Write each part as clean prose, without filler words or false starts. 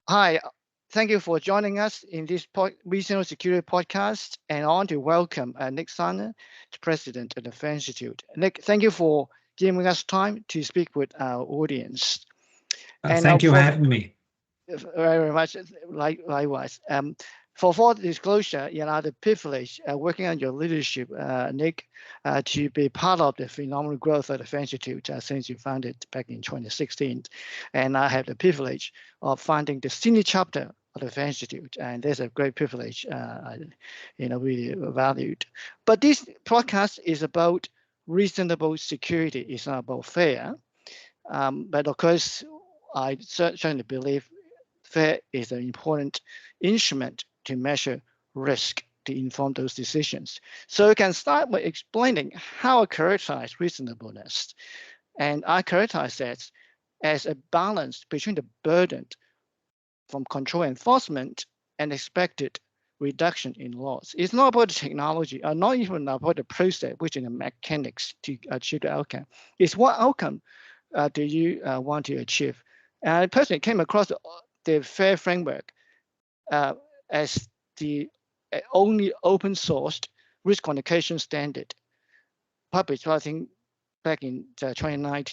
Hi, thank you for joining us in this Regional Security podcast. And I want to welcome Nick Sanna, the President of the FAIR Institute. Nick, thank you for giving us time to speak with our audience. Thank you for having me. Very much, likewise. For full disclosure, the privilege working on your leadership, Nick, to be part of the phenomenal growth of the FAIR Institute since you founded back in 2016. And I have the privilege of founding the senior chapter of the FAIR Institute. And there's a great privilege, really valued. But this podcast is about reasonable security. It's not about FAIR. But of course, I certainly believe FAIR is an important instrument to measure risk to inform those decisions. So we can start by explaining how I characterize reasonableness. And I characterize that as a balance between the burden from control enforcement and expected reduction in loss. It's not about the technology, or not even about the process, which is the mechanics to achieve the outcome. It's what outcome do you want to achieve? And I personally came across the FAIR framework as the only open sourced risk quantification standard published, I think, back in 2009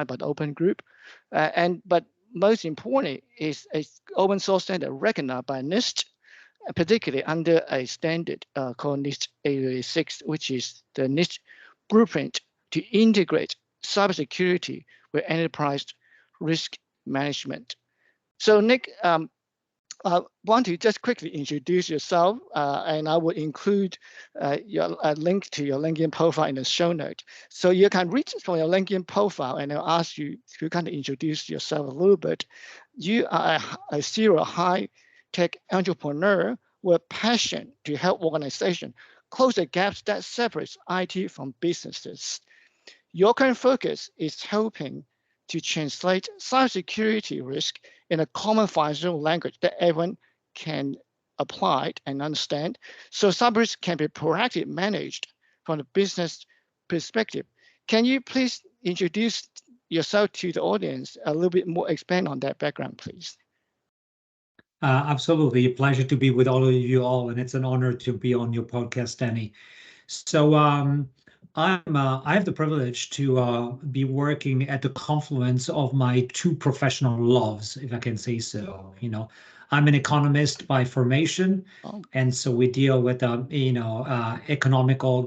by the Open Group. But most importantly, is an open source standard recognized by NIST, particularly under a standard called NIST 886, which is the NIST blueprint to integrate cybersecurity with enterprise risk management. So Nick, I want to just quickly introduce yourself, and I will include your link to your LinkedIn profile in the show note. So you can reach from your LinkedIn profile, and I'll ask you to kind of introduce yourself a little bit. You are a serial high-tech entrepreneur with passion to help organizations close the gaps that separates IT from businesses. Your current focus is helping to translate cybersecurity risk in a common financial language that everyone can apply and understand. So cyber risk can be proactively managed from the business perspective. Can you please introduce yourself to the audience a little bit more, expand on that background, please? Absolutely. A pleasure to be with all of you all, and it's an honor to be on your podcast, Danny. So I have the privilege to be working at the confluence of my two professional loves, if I can say so. I'm an economist by formation, and so we deal with economical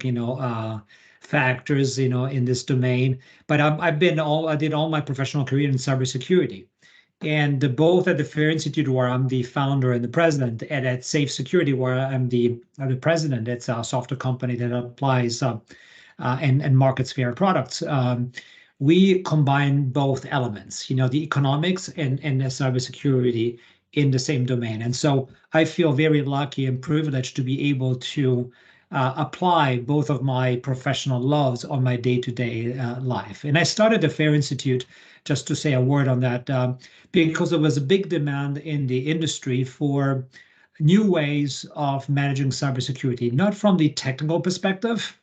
factors in this domain. But I did all my professional career in cybersecurity. And both at the FAIR Institute, where I'm the founder and the president, and at Safe Security, where I'm the president. It's a software company that applies and markets FAIR products. We combine both elements, the economics and the cybersecurity in the same domain. And so I feel very lucky and privileged to be able to apply both of my professional loves on my day-to-day life. And I started the FAIR Institute, just to say a word on that, because there was a big demand in the industry for new ways of managing cybersecurity, not from the technical perspective,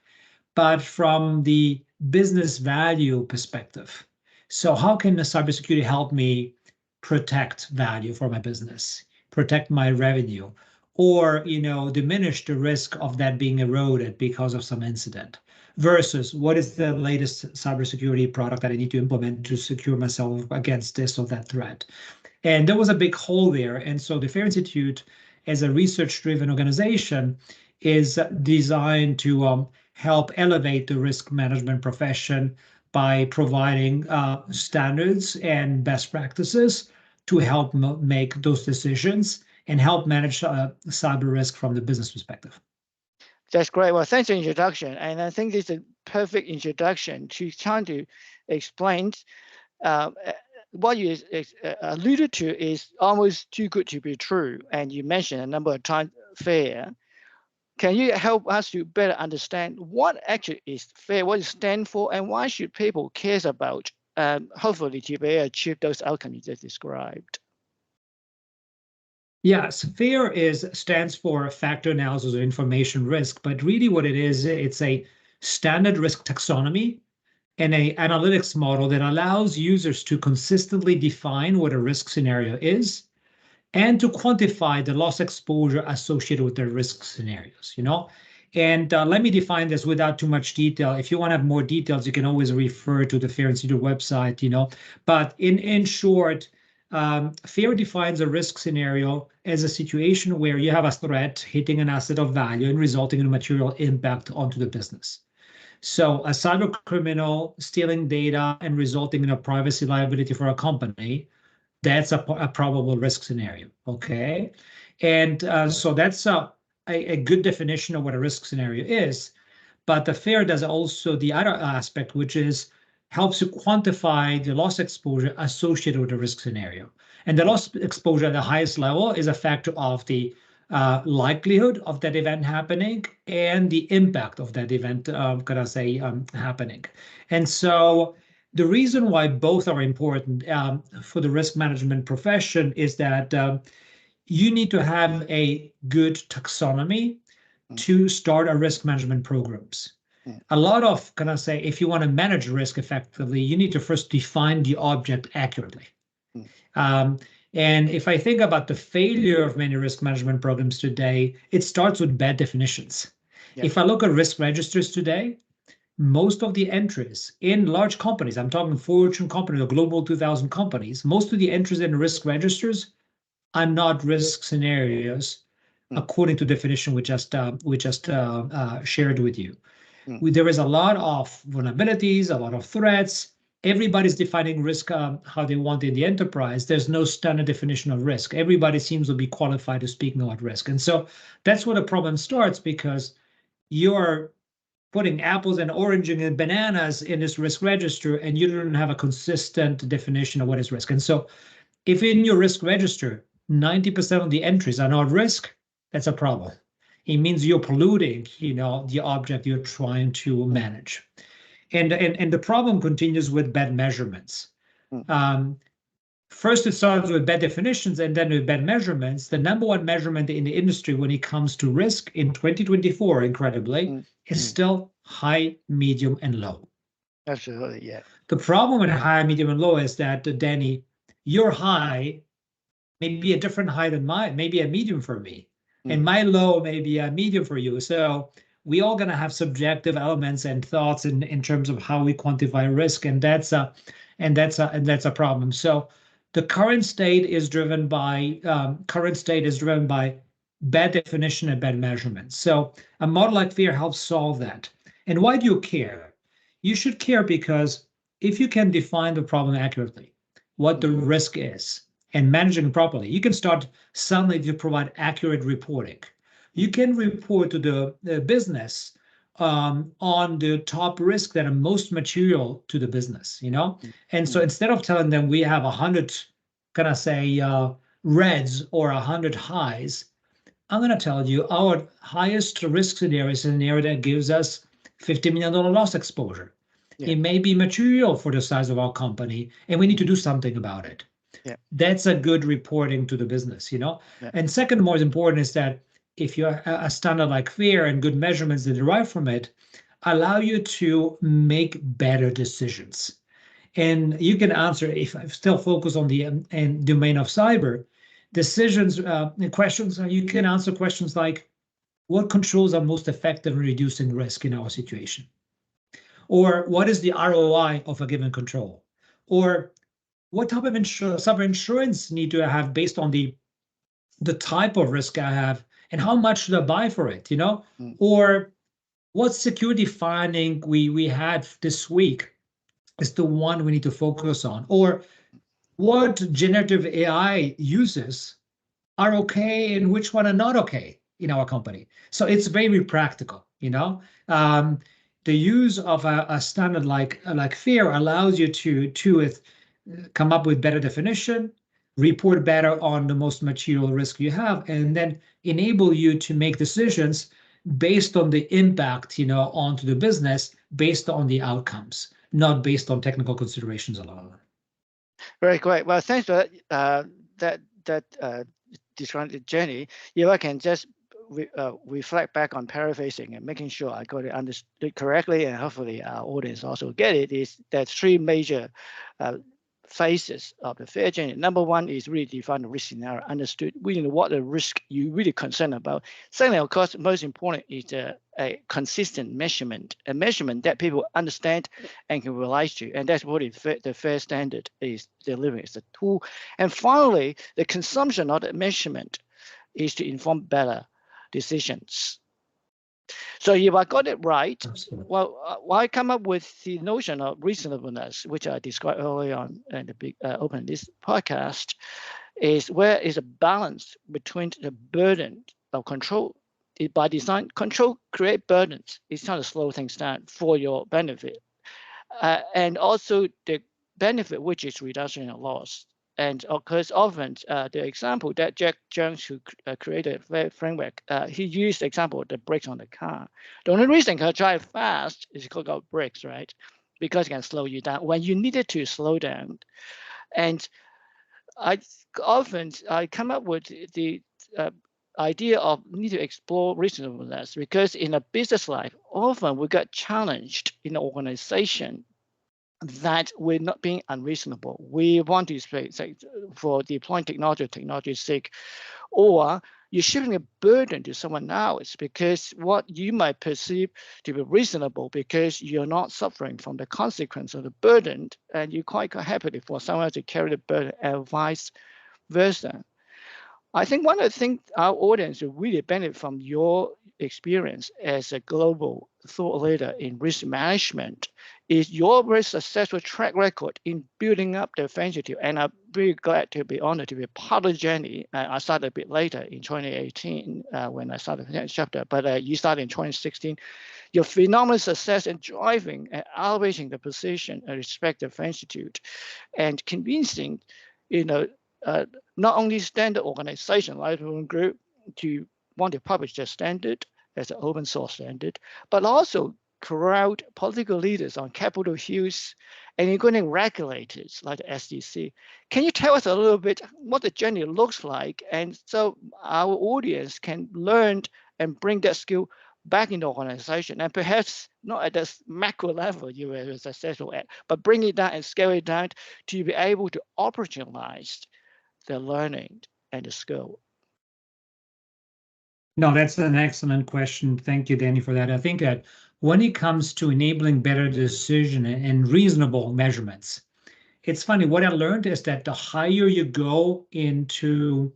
but from the business value perspective. So how can the cybersecurity help me protect value for my business, protect my revenue, or diminish the risk of that being eroded because of some incident? Versus what is the latest cybersecurity product that I need to implement to secure myself against this or that threat? And there was a big hole there. And so the FAIR Institute, as a research-driven organization, is designed to help elevate the risk management profession by providing standards and best practices to help make those decisions and help manage cyber risk from the business perspective. That's great. Well, thanks for the introduction. And I think this is a perfect introduction to trying to explain what you alluded to is almost too good to be true. And you mentioned a number of times FAIR. Can you help us to better understand what actually is FAIR, what it stands for, and why should people care about, hopefully, to be able to achieve those outcomes you just described? Yes, FAIR stands for Factor Analysis of Information Risk, but really what it is, it's a standard risk taxonomy and an analytics model that allows users to consistently define what a risk scenario is and to quantify the loss exposure associated with the risk scenarios, And let me define this without too much detail. If you want to have more details, you can always refer to the FAIR Institute website, But in short, FAIR defines a risk scenario as a situation where you have a threat hitting an asset of value and resulting in a material impact onto the business. So a cyber criminal stealing data and resulting in a privacy liability for a company, that's a probable risk scenario, okay? And so that's a good definition of what a risk scenario is. But the FAIR does also the other aspect, which is helps you quantify the loss exposure associated with the risk scenario. And the loss exposure at the highest level is a factor of the likelihood of that event happening and the impact of that event, happening. And so the reason why both are important for the risk management profession is that you need to have a good taxonomy to start a risk management programs. A lot of, if you want to manage risk effectively, you need to first define the object accurately. And if I think about the failure of many risk management programs today, it starts with bad definitions. Yeah. If I look at risk registers today, most of the entries in large companies, I'm talking Fortune companies or Global 2000 companies, most of the entries in risk registers are not risk scenarios according to definition we just shared with you. There is a lot of vulnerabilities, a lot of threats. Everybody's defining risk how they want in the enterprise. There's no standard definition of risk. Everybody seems to be qualified to speak about risk. And so that's where the problem starts, because you're putting apples and oranges and bananas in this risk register, and you don't have a consistent definition of what is risk. And so if in your risk register, 90% of the entries are not risk, that's a problem. It means you're polluting, the object you're trying to manage. And the problem continues with bad measurements. First, it starts with bad definitions and then with bad measurements. The number one measurement in the industry when it comes to risk in 2024, incredibly, is still high, medium, and low. Absolutely, yeah. The problem with high, medium, and low is that, Danny, your high may be a different high than mine, maybe a medium for me. And my low may be a medium for you. So we all going to have subjective elements and thoughts in terms of how we quantify risk, and that's a problem. So the current state is driven by bad definition and bad measurements. So a model like FAIR helps solve that. And why do you care? You should care because if you can define the problem accurately, what the risk is, and managing properly, you can start suddenly to provide accurate reporting. You can report to the business on the top risks that are most material to the business, And so instead of telling them we have 100, reds or 100 highs, I'm going to tell you our highest risk scenario is an area that gives us $50 million loss exposure. Yeah. It may be material for the size of our company, and we need to do something about it. Yeah. That's a good reporting to the business, Yeah. And second, most important is that if you're a standard like FAIR and good measurements that derive from it, allow you to make better decisions. And you can answer, if I still focus on the domain of cyber, decisions, questions, you can answer questions like, what controls are most effective in reducing risk in our situation? Or what is the ROI of a given control? Or what type of cyber insurance need to have based on the type of risk I have, and how much should I buy for it, Or what security finding we had this week is the one we need to focus on? Or what generative AI uses are okay and which one are not okay in our company? So it's very practical, The use of a standard like FAIR allows you to come up with better definition, report better on the most material risk you have, and then enable you to make decisions based on the impact, onto the business, based on the outcomes, not based on technical considerations alone. Very great. Well, thanks for that describing the journey. If I can just reflect back on paraphrasing and making sure I got it understood correctly, and hopefully our audience also get it, is that three major phases of the FAIR journey. Number one is really define the risk scenario, understood really what the risk you really concerned about. Secondly, of course, most important is a consistent measurement, a measurement that people understand and can relate to, and that's what the FAIR standard is delivering as a tool. And finally, the consumption of the measurement is to inform better decisions. So if I got it right, well, I come up with the notion of reasonableness, which I described earlier on in the big open this podcast, is where is a balance between the burden of control. By design, control create burdens. It's trying to slow things down for your benefit, and also the benefit, which is reduction in loss. And of course, often the example that Jack Jones, who created a framework, he used the example of the brakes on the car. The only reason you drive fast is because of brakes, right? Because it can slow you down when you needed to slow down. And I come up with the idea of need to explore reasonableness, because in a business life, often we get challenged in an organization that we're not being unreasonable. We want to say for deploying technology's sake, or you're shifting a burden to someone else because what you might perceive to be reasonable because you're not suffering from the consequence of the burden, and you're quite happy for someone else to carry the burden, and vice versa. I think one of the things our audience will really benefit from your experience as a global thought leader in risk management is your very successful track record in building up the FAIR Institute. And I'm very glad to be honored to be part of the journey. I started a bit later in 2018 when I started the next chapter, but you started in 2016. Your phenomenal success in driving and elevating the position and respect of FAIR Institute and convincing, not only standard organization like the group to want to publish their standard as an open source standard, but also crowd political leaders on Capitol Hills and including regulators like the SEC. Can you tell us a little bit what the journey looks like, and so our audience can learn and bring that skill back in the organization, and perhaps not at this macro level you were successful at, but bring it down and scale it down to be able to operationalize the learning and the skill? No, that's an excellent question. Thank you, Danny, for that. I think that when it comes to enabling better decision and reasonable measurements, it's funny. What I learned is that the higher you go into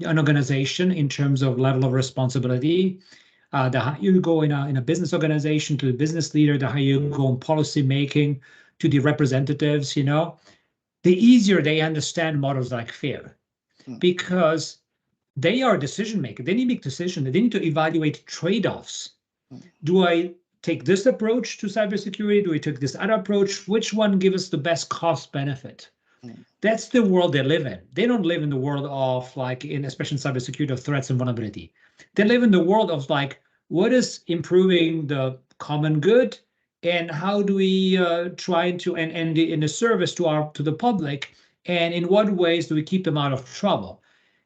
an organization in terms of level of responsibility, the higher you go in a business organization to the business leader, the higher you go in policy making to the representatives, the easier they understand models like FAIR, because they are decision makers. They need to make decisions. They need to evaluate trade-offs. Do I take this approach to cybersecurity? Do I take this other approach? Which one gives us the best cost benefit? That's the world they live in. They don't live in the world of especially in cybersecurity, of threats and vulnerability. They live in the world of what is improving the common good, and how do we try to and in the service to the public, and in what ways do we keep them out of trouble?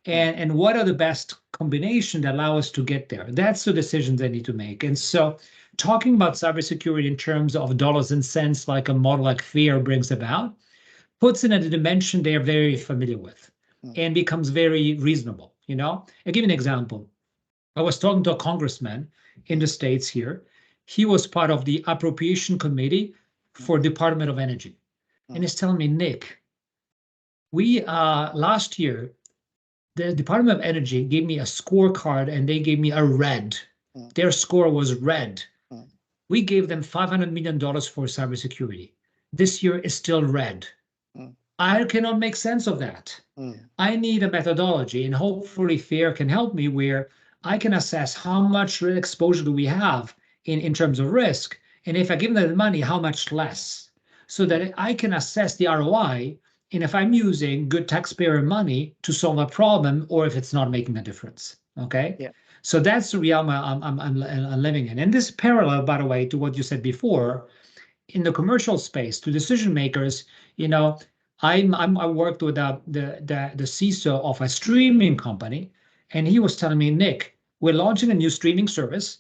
And what are the best combinations that allow us to get there? That's the decisions they need to make. And so talking about cybersecurity in terms of dollars and cents, like a model like FAIR brings about, puts in a dimension they are very familiar with and becomes very reasonable. I'll give you an example. I was talking to a congressman in the States here. He was part of the appropriation committee for Department of Energy. And he's telling me, Nick, we last year, the Department of Energy gave me a scorecard and they gave me a red. Their score was red. We gave them $500 million for cybersecurity. This year is still red. I cannot make sense of that. I need a methodology, and hopefully FAIR can help me where I can assess how much exposure do we have in terms of risk. And if I give them the money, how much less, so that I can assess the ROI. And if I'm using good taxpayer money to solve a problem, or if it's not making a difference, okay? Yeah. So that's the realm I'm living in. And this parallel, by the way, to what you said before, in the commercial space, to decision makers, I worked with the CISO of a streaming company, and he was telling me, Nick, we're launching a new streaming service,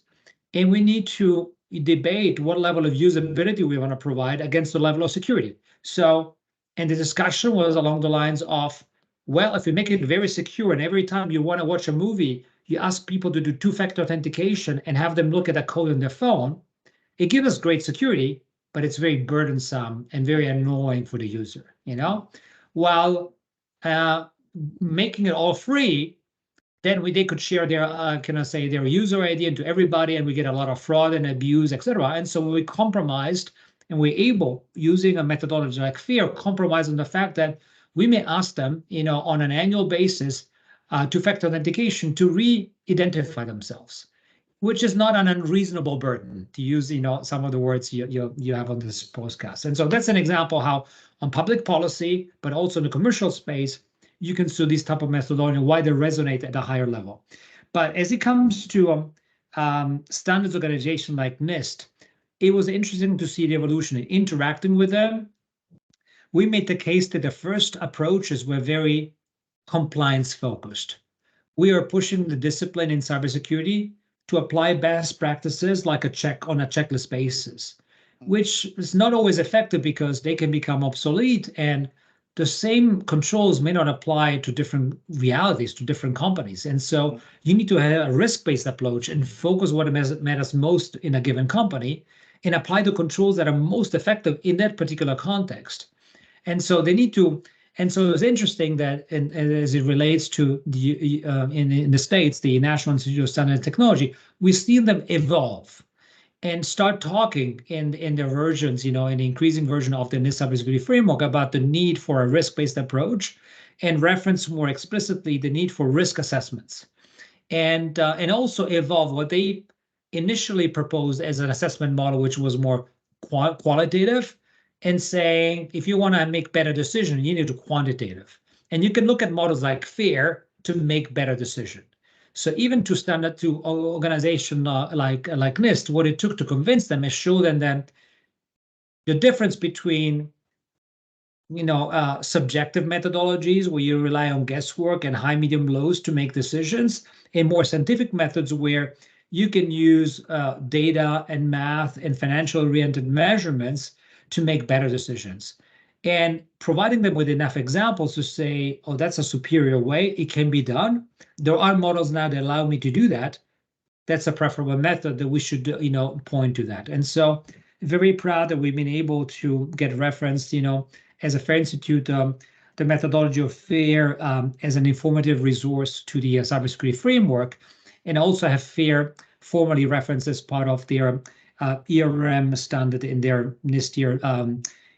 and we need to debate what level of usability we want to provide against the level of security. So And the discussion was along the lines of, well, if we make it very secure and every time you want to watch a movie, you ask people to do two-factor authentication and have them look at a code on their phone, it gives us great security, but it's very burdensome and very annoying for the user, While making it all free, then they could share their, their user ID into everybody, and we get a lot of fraud and abuse, etc. And so we compromised, and we're able, using a methodology like FAIR, compromise on the fact that we may ask them, on an annual basis, two-factor authentication to re-identify themselves, which is not an unreasonable burden, to use, some of the words you have on this podcast. And so that's an example how on public policy, but also in the commercial space, you can see these type of methodology, why they resonate at a higher level. But as it comes to standards organization like NIST, it was interesting to see the evolution in interacting with them. We made the case that the first approaches were very compliance focused. We are pushing the discipline in cybersecurity to apply best practices like a check on a checklist basis, which is not always effective because they can become obsolete, and the same controls may not apply to different realities, to different companies. And so you need to have a risk-based approach and focus what matters most in a given company and apply the controls that are most effective in that particular context. And so they need to, and so it's interesting that, and as it relates to the in the States, the National Institute of Standards and Technology, we see them evolve and start talking in their versions, in the increasing version of the NIST cybersecurity framework about the need for a risk-based approach, and reference more explicitly the need for risk assessments, and also evolve what they initially proposed as an assessment model, which was more qualitative, and saying, if you want to make better decisions, you need to quantitative. And you can look at models like FAIR to make better decisions. So even to standard to organization like NIST, what it took to convince them is show them that the difference between subjective methodologies where you rely on guesswork and high, medium, lows to make decisions, and more scientific methods where you can use data and math and financial-oriented measurements to make better decisions. And providing them with enough examples to say, oh, that's a superior way, it can be done. There are models now that allow me to do that. That's a preferable method that we should, point to that. And so very proud that we've been able to get referenced, as a FAIR Institute, the methodology of FAIR as an informative resource to the cybersecurity framework, and also have FAIR formally referenced as part of their FAIR-MAM standard in their NISTIR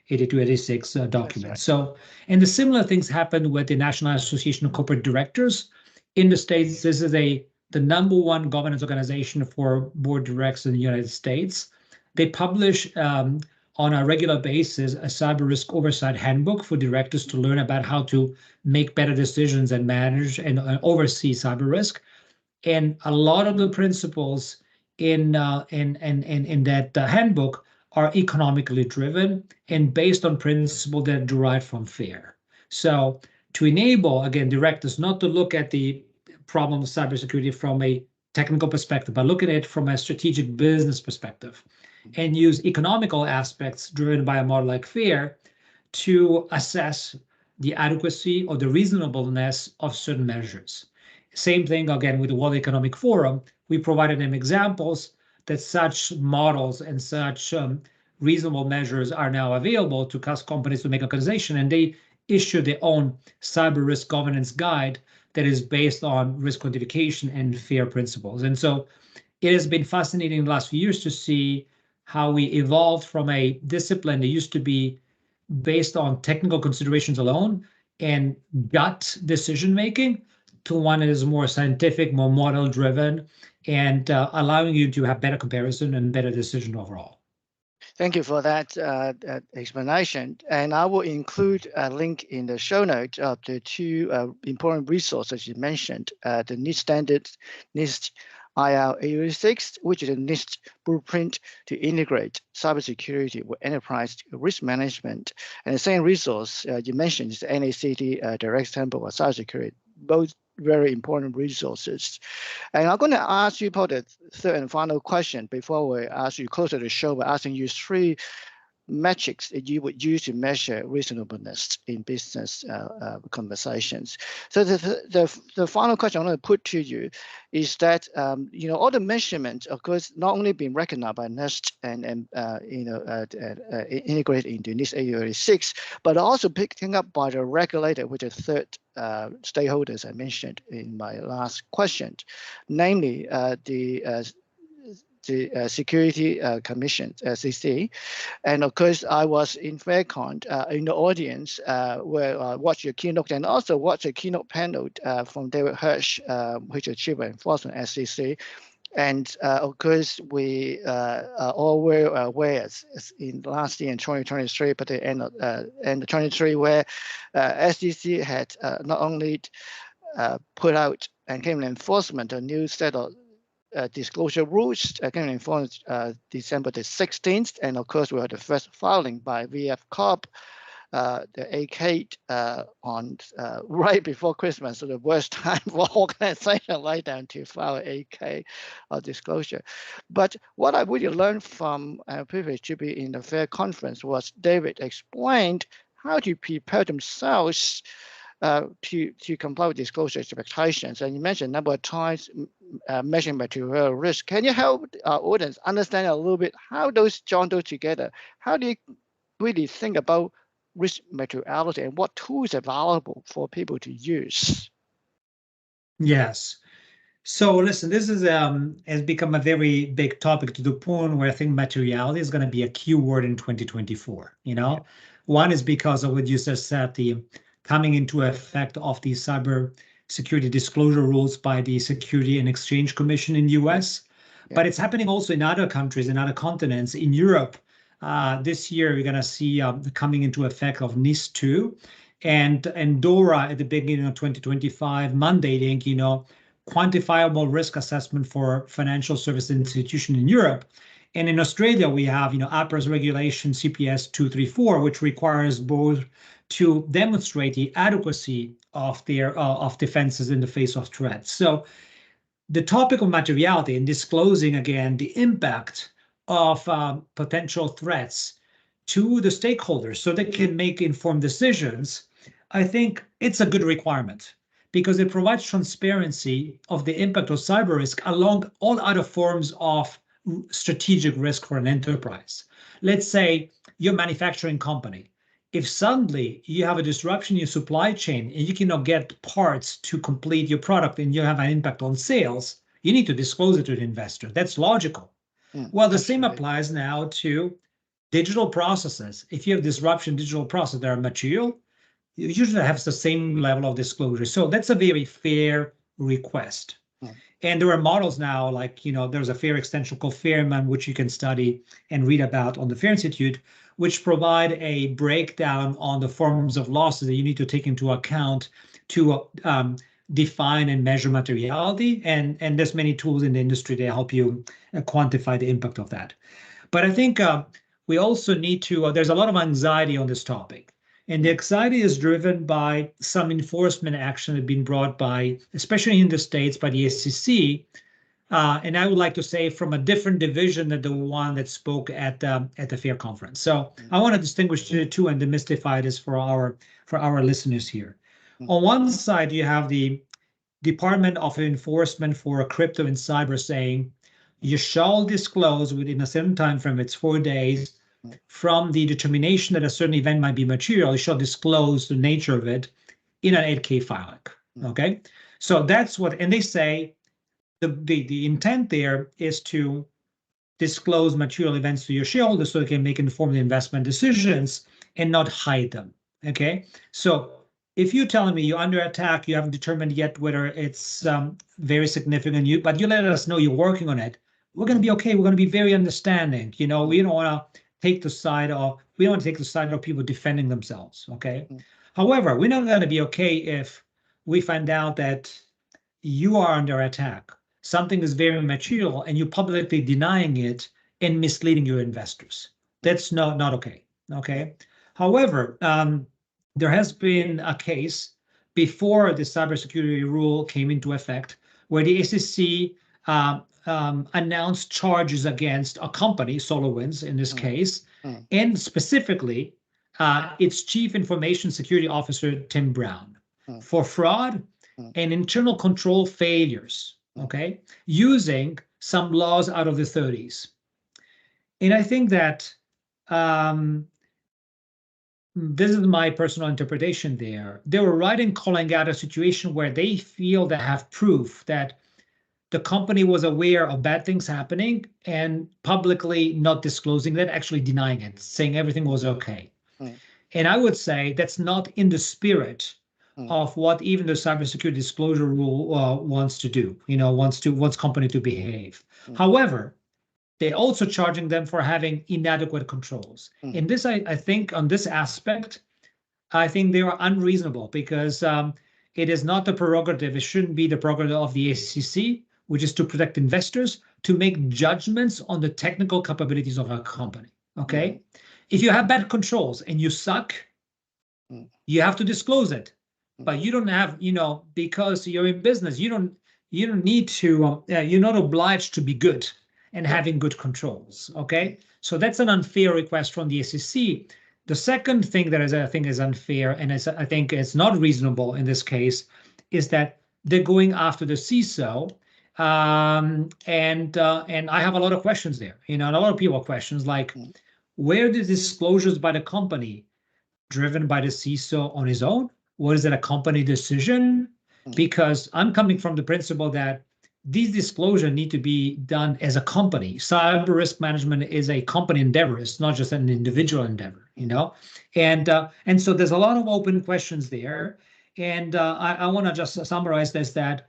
8286 document. Right. So, and the similar things happened with the National Association of Corporate Directors. In the States, this is the #1 governance organization for board directors in the United States. They publish on a regular basis a cyber risk oversight handbook for directors to learn about how to make better decisions and manage and oversee cyber risk. And a lot of the principles in that handbook are economically driven and based on principles that derive from FAIR. So to enable, again, directors not to look at the problem of cybersecurity from a technical perspective, but look at it from a strategic business perspective, and use economical aspects driven by a model like FAIR to assess the adequacy or the reasonableness of certain measures. Same thing, again, with the World Economic Forum. We provided them examples that such models and such reasonable measures are now available to companies to make organization, and they issue their own cyber risk governance guide that is based on risk quantification and FAIR principles. And so it has been fascinating in the last few years to see how we evolved from a discipline that used to be based on technical considerations alone and gut decision-making to one that is more scientific, more model-driven, and allowing you to have better comparison and better decision overall. Thank you for that explanation. And I will include a link in the show notes of the two important resources you mentioned, the NIST standard, NIST IR86, which is a NIST blueprint to integrate cybersecurity with enterprise risk management. And the same resource you mentioned is the NIST Direct Handbook of Cybersecurity, both very important resources. And I'm going to ask you, Paul, the third and final question before we ask you closer to the show by asking you three metrics that you would use to measure reasonableness in business conversations. So the final question I want to put to you is that all the measurements, of course, not only being recognized by NIST and integrated into NIST 886, but also picking up by the regulator, which is third stakeholders I mentioned in my last question, namely the Security Commission, SEC. And of course, I was in FAIR-Con in the audience where I watched your keynote and also watched a keynote panel from David Hirsch, which is Chief of Enforcement SEC. And of course, we all were aware in last year in 2023, but the end of 2023, where SEC had not only put out and came enforcement a new set of disclosure rules came in force December the 16th, and of course we had the first filing by VF Corp, the 8K on right before Christmas, so the worst time for organization like that to file 8K disclosure. But what I really learned from privilege to be in the FAIR conference was David explained how to prepare themselves to comply with disclosure expectations. And you mentioned a number of times measuring material risk. Can you help our audience understand a little bit how those join those together? How do you really think about risk materiality and what tools are available for people to use? Yes. So listen, this is has become a very big topic to the point where I think materiality is going to be a key word in 2024. One is because of what you just said, the coming into effect of the cyber security disclosure rules by the Security and Exchange Commission in the US. Yeah. But it's happening also in other countries, in other continents. In Europe, this year, we're going to see the coming into effect of NIST 2 and DORA at the beginning of 2025, mandating, quantifiable risk assessment for financial service institution in Europe. And in Australia, we have, APRA's regulation CPS 234, which requires both to demonstrate the adequacy of their of defenses in the face of threats. So the topic of materiality and disclosing again the impact of potential threats to the stakeholders so they can make informed decisions, I think it's a good requirement because it provides transparency of the impact of cyber risk along all other forms of strategic risk for an enterprise. Let's say you're a manufacturing company. If suddenly you have a disruption in your supply chain and you cannot get parts to complete your product and you have an impact on sales, you need to disclose it to the investor. That's logical. Well, the same applies now to digital processes. If you have disruption in digital process that are material, you usually have the same level of disclosure. So that's a very fair request. And there are models now, like, there's a FAIR extension called FAIR-MAM, which you can study and read about on the FAIR Institute, which provide a breakdown on the forms of losses that you need to take into account to define and measure materiality. And there's many tools in the industry that help you quantify the impact of that. But I think we also need to, there's a lot of anxiety on this topic. And the anxiety is driven by some enforcement action that have been brought by, especially in the States, by the SEC. And I would like to say from a different division than the one that spoke at the FAIR conference. So I want to distinguish the two and demystify this for our listeners here. On one side, you have the Department of Enforcement for Crypto and Cyber saying, you shall disclose within a certain time frame, it's 4 days, from the determination that a certain event might be material, you shall disclose the nature of it in an 8K filing. Okay, so that's what, and they say the intent there is to disclose material events to your shareholders so they can make informed investment decisions and not hide them. Okay, so if you're telling me you're under attack, you haven't determined yet whether it's very significant, but you let us know you're working on it, we're going to be okay. We're going to be very understanding. We don't want to take the side of people defending themselves. Okay. However, we're not going to be okay if we find out that you are under attack. Something is very material and you're publicly denying it and misleading your investors. That's not okay. Okay. However, there has been a case before the cybersecurity rule came into effect where the SEC announced charges against a company, SolarWinds in this case, and specifically its Chief Information Security Officer, Tim Brown, for fraud and internal control failures, okay, using some laws out of the 30s. And I think that this is my personal interpretation there. They were right in calling out a situation where they feel they have proof that the company was aware of bad things happening and publicly not disclosing that, actually denying it, saying everything was okay. And I would say that's not in the spirit of what even the cybersecurity disclosure rule wants to do, wants company to behave. However, they're also charging them for having inadequate controls. And this, I think, on this aspect, I think they are unreasonable because it is not the prerogative, it shouldn't be the prerogative of the SEC, which is to protect investors, to make judgments on the technical capabilities of a company, okay? If you have bad controls and you suck, you have to disclose it. But you don't have, because you're in business, you don't need to, you're not obliged to be good and having good controls, okay? So that's an unfair request from the SEC. The second thing that I think is unfair, and I think it's not reasonable in this case, is that they're going after the CISO, and I have a lot of questions there. A lot of people have questions like, where the disclosures by the company driven by the CISO on his own? Or is it a company decision? Because I'm coming from the principle that these disclosures need to be done as a company. Cyber risk management is a company endeavor. It's not just an individual endeavor, And so there's a lot of open questions there. And I want to just summarize this, that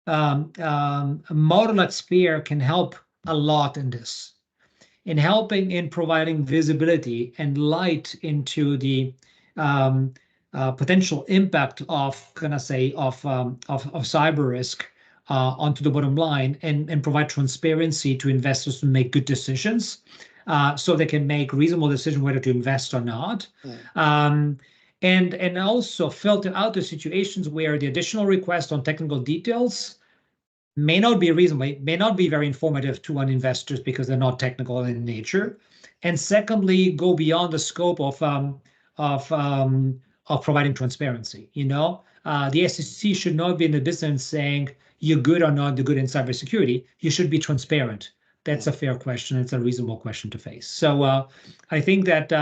a model like FAIR can help a lot in this, in helping in providing visibility and light into the potential impact of cyber risk onto the bottom line, and provide transparency to investors to make good decisions, so they can make reasonable decisions whether to invest or not. And also filter out the situations where the additional request on technical details may not be reasonable, may not be very informative to investors because they're not technical in nature. And secondly, go beyond the scope of providing transparency. The SEC should not be in the business saying you're good or not good in cybersecurity. You should be transparent. That's a fair question. It's a reasonable question to face. So I think that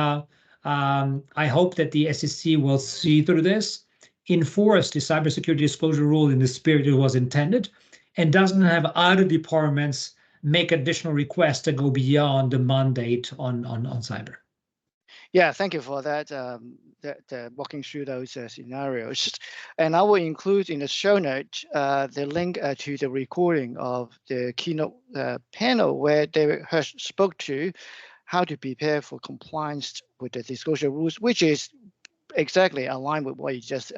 I hope that the SEC will see through this, enforce the cybersecurity disclosure rule in the spirit it was intended, and doesn't have other departments make additional requests that go beyond the mandate on cyber. Yeah, thank you for that, walking through those scenarios. And I will include in the show note the link to the recording of the keynote panel where David Hirsch spoke to how to prepare for compliance with the disclosure rules, which is exactly aligned with what you just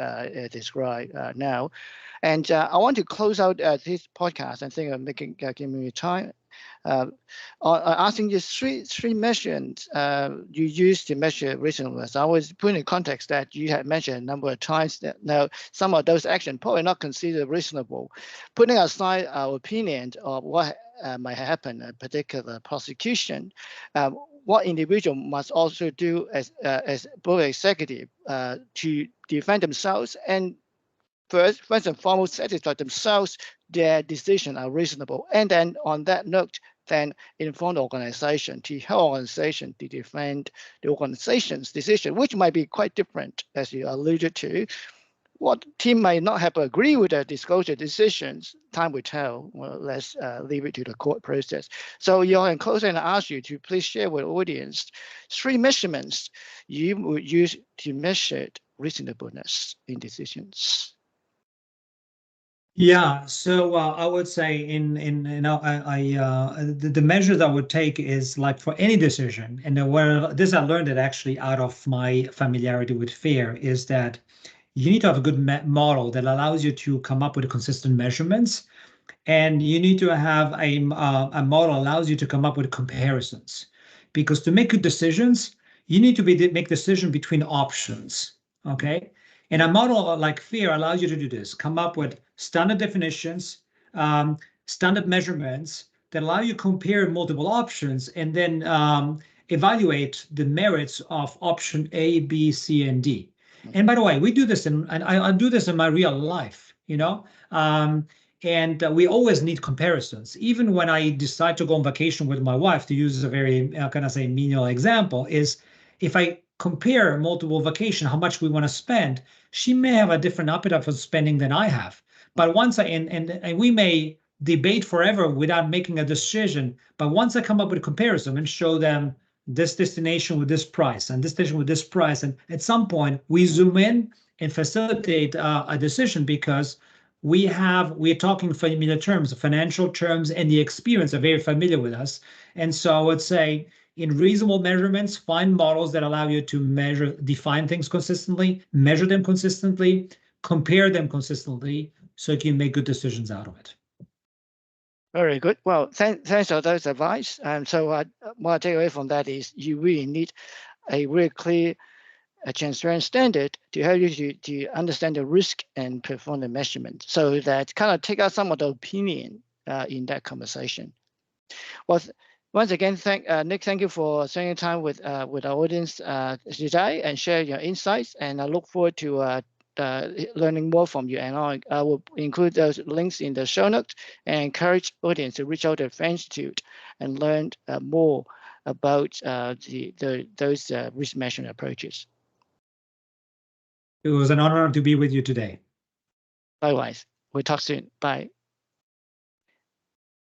described now. And I want to close out this podcast. I think I'm giving me time. Asking you three measures you used to measure reasonableness. I was putting in context that you had mentioned a number of times that now some of those actions probably not considered reasonable. Putting aside our opinion of what might happen in a particular prosecution, what individual must also do as both executive to defend themselves and first and foremost satisfy themselves their decisions are reasonable. And then on that note, then inform the organization to help organization to defend the organization's decision, which might be quite different, as you alluded to. What team might not have agreed with the disclosure decisions, time will tell. Well, let's leave it to the court process. So, in closing, I ask you to please share with the audience three measurements you would use to measure reasonableness in decisions. Yeah, so I would say the measures I would take is like for any decision, and this I learned it actually out of my familiarity with FAIR, is that you need to have a good model that allows you to come up with consistent measurements, and you need to have a model that allows you to come up with comparisons, because to make good decisions, you need to make decision between options, okay? And a model like FAIR allows you to do this, come up with standard definitions, standard measurements, that allow you to compare multiple options and then evaluate the merits of option A, B, C, and D. And by the way, we do this and I do this in my real life, you know, and we always need comparisons. Even when I decide to go on vacation with my wife, to use a very, can I say, menial example, is if I compare multiple vacation, how much we want to spend, she may have a different appetite for spending than I have. But once and we may debate forever without making a decision. But once I come up with a comparison and show them this destination with this price and this destination with this price, and at some point we zoom in and facilitate a decision because we're talking familiar terms, financial terms, and the experience are very familiar with us. And so I would say in reasonable measurements, find models that allow you to define things consistently, measure them consistently, compare them consistently, so you can make good decisions out of it. Very good. Well, thanks for those advice. And so what I take away from that is you really need a really clear, transparent standard to help you to understand the risk and perform the measurement. So that kind of take out some of the opinion in that conversation. Well, once again, Nick, thank you for spending time with our audience today and share your insights. And I look forward to learning more from you. And I will include those links in the show notes and encourage audience to reach out to the FAIR Institute and learn more about those risk measurement approaches. It was an honor to be with you today. Likewise. We'll talk soon. Bye.